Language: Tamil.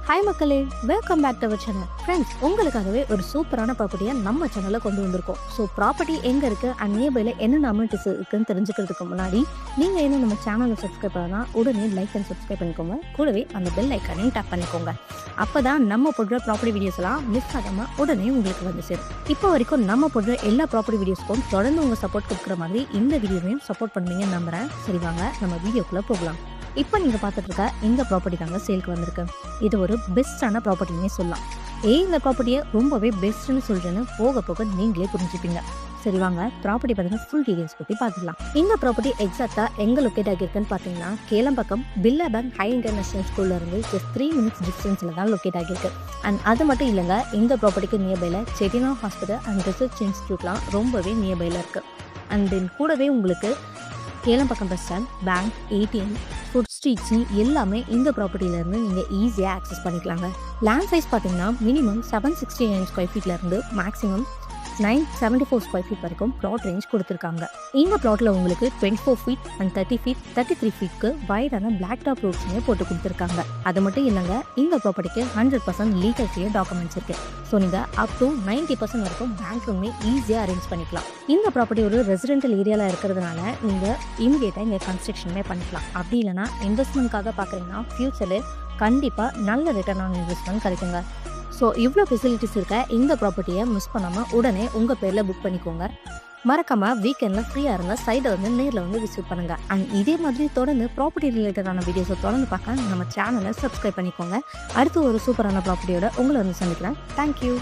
ஹாய் மக்களே, welcome back to our channel. Friends, உங்களுக்காகவே ஒரு சூப்பரான ப்ராப்பர்ட்டியை நம்ம சேனலில் கொண்டு வந்திருக்கோம். ஸோ ப்ராப்பர்ட்டி எங்கே இருக்குது அண்ட் நியர்பையில் என்னென்ன அமெனிட்டிஸ் இருக்குன்னு தெரிஞ்சுக்கிறதுக்கு முன்னாடி நீங்கள் என்ன நம்ம சேனலை சப்ஸ்கிரைப் பண்ணலாம், உடனே லைக் அண்ட் சப்ஸ்கிரைப் பண்ணிக்கோங்க. கூடவே அந்த பெல் ஐக்கானையும் டேப் பண்ணிக்கோங்க. அப்போ தான் நம்ம போடுற ப்ராப்பர்ட்டி வீடியோஸ் எல்லாம் மிஸ் ஆகாமல் உடனே உங்களுக்கு வந்து சேரும். இப்போ வரைக்கும் நம்ம போடுற எல்லா ப்ராப்பர்ட்டி வீடியோஸ்க்கும் தொடர்ந்து உங்கள் சப்போர்ட் கொடுக்குற மாதிரி இந்த வீடியோவையும் சப்போர்ட் பண்ணுவீங்கன்னு நம்புகிறேன். சரி, வாங்க நம்ம வீடியோக்குள்ளே போகலாம். இப்போ நீங்கள் பார்த்துட்டு இருக்க இந்த ப்ராப்பர்ட்டி தாங்க சேலுக்கு வந்திருக்கு. இது ஒரு பெஸ்ட்டான ப்ராப்பர்ட்டினே சொல்லலாம். இந்த ப்ராப்பர்ட்டியை ரொம்பவே பெஸ்ட்னு சொல்றேன்னு போக போக நீங்களே புரிஞ்சுப்பீங்க. சரி, வாங்க ப்ராப்பர்ட்டி பற்றின ஃபுல் டீடைல்ஸ் பற்றி பார்த்துக்கலாம். இந்த ப்ராப்பர்ட்டி எக்ஸாக்டாக எங்கே லொக்கேட் ஆகியிருக்குன்னு பார்த்தீங்கன்னா, கேளம்பாக்கம் பில்லா பேங்க் ஹை இன்டர்நேஷனல் ஸ்கூல்ல இருந்து ஜஸ்ட் 3 minutes டிஸ்டன்ஸில் தான் லொக்கேட் ஆகியிருக்கு. அண்ட் அது மட்டும் இல்லைங்க, இந்த ப்ராப்பர்ட்டிக்கு நியர்பையில் செட்டினா ஹாஸ்பிட்டல் அண்ட் ரிசர்ச் இன்ஸ்டியூட்லாம் ரொம்பவே நியர்பையில் இருக்குது. அண்ட் தென் கூடவே உங்களுக்கு Kelambakkam bus stand, bank, ATM, food ஸ்ட்ரீட்ஸ்னு எல்லாமே இந்த ப்ராப்பர்ட்டியிலேருந்து நீங்கள் ஈஸியாக ஆக்சஸ் பண்ணிக்கலாங்க. லேண்ட் சைஸ் பார்த்தீங்கன்னா மினிமம் 769 ஸ்கொயர் ஃபீட்லேருந்து மேக்ஸிமம் 974 ஸ்கொயர் ஃபீட் வரைக்கும் ப்ளாட் ரேஞ்ச் கொடுத்துருக்காங்க. இந்த ப்ளாட்டில் உங்களுக்கு 24 ஃபீட் அண்ட் 30 ஃபீட் 33 ஃபீட்க்கு வைடான பிளாக் டாப் ரோட்ஸுமே போட்டு கொடுத்துருக்காங்க. அது மட்டும் இல்லைங்க, இந்த ப்ராப்பர்ட்டிக்கு 100% லீகல் ஃப்ரீ டாக்குமெண்ட்ஸ் இருக்குது. ஸோ நீங்கள் அப் டு 90% வரைக்கும் பேங்க் லோனுமே ஈஸியாக அரேஞ்ச் பண்ணிக்கலாம். இந்த ப்ராப்பர்ட்டி ஒரு ரெசிடென்டல் ஏரியாவில் இருக்கிறதுனால நீங்கள் இமீடியட்டாக இங்கே கன்ஸ்ட்ரக்ஷனுமே பண்ணிக்கலாம். அப்படி இல்லைனா இன்வெஸ்ட்மெண்ட்காக பார்க்குறீங்கன்னா ஃபியூச்சரில் கண்டிப்பாக நல்ல ரிட்டர்ன் ஆன் இன்வெஸ்ட்மெண்ட் கிடைக்குங்க. ஸோ இவ்வளோ ஃபெசிலிட்டிஸ் இருக்க இந்த ப்ராப்பர்ட்டியை மிஸ் பண்ணாமல் உடனே உங்கள் பேரில் புக் பண்ணிக்கோங்க. மறக்காமல் வீக்கெண்டில் ஃப்ரீயாக இருந்தால் சைடை வந்து நேரில் வந்து விசிட் பண்ணுங்கள். அண்ட் இதே மாதிரி தொடர்ந்து ப்ராப்பர்ட்டி ரிலேட்டடான வீடியோஸை தொடர்ந்து பார்க்க நம்ம சேனலை சப்ஸ்கிரைப் பண்ணிக்கோங்க. அடுத்து ஒரு சூப்பரான ப்ராப்பர்ட்டியோட உங்களை வந்து சந்திக்கிறேன். தேங்க்யூ.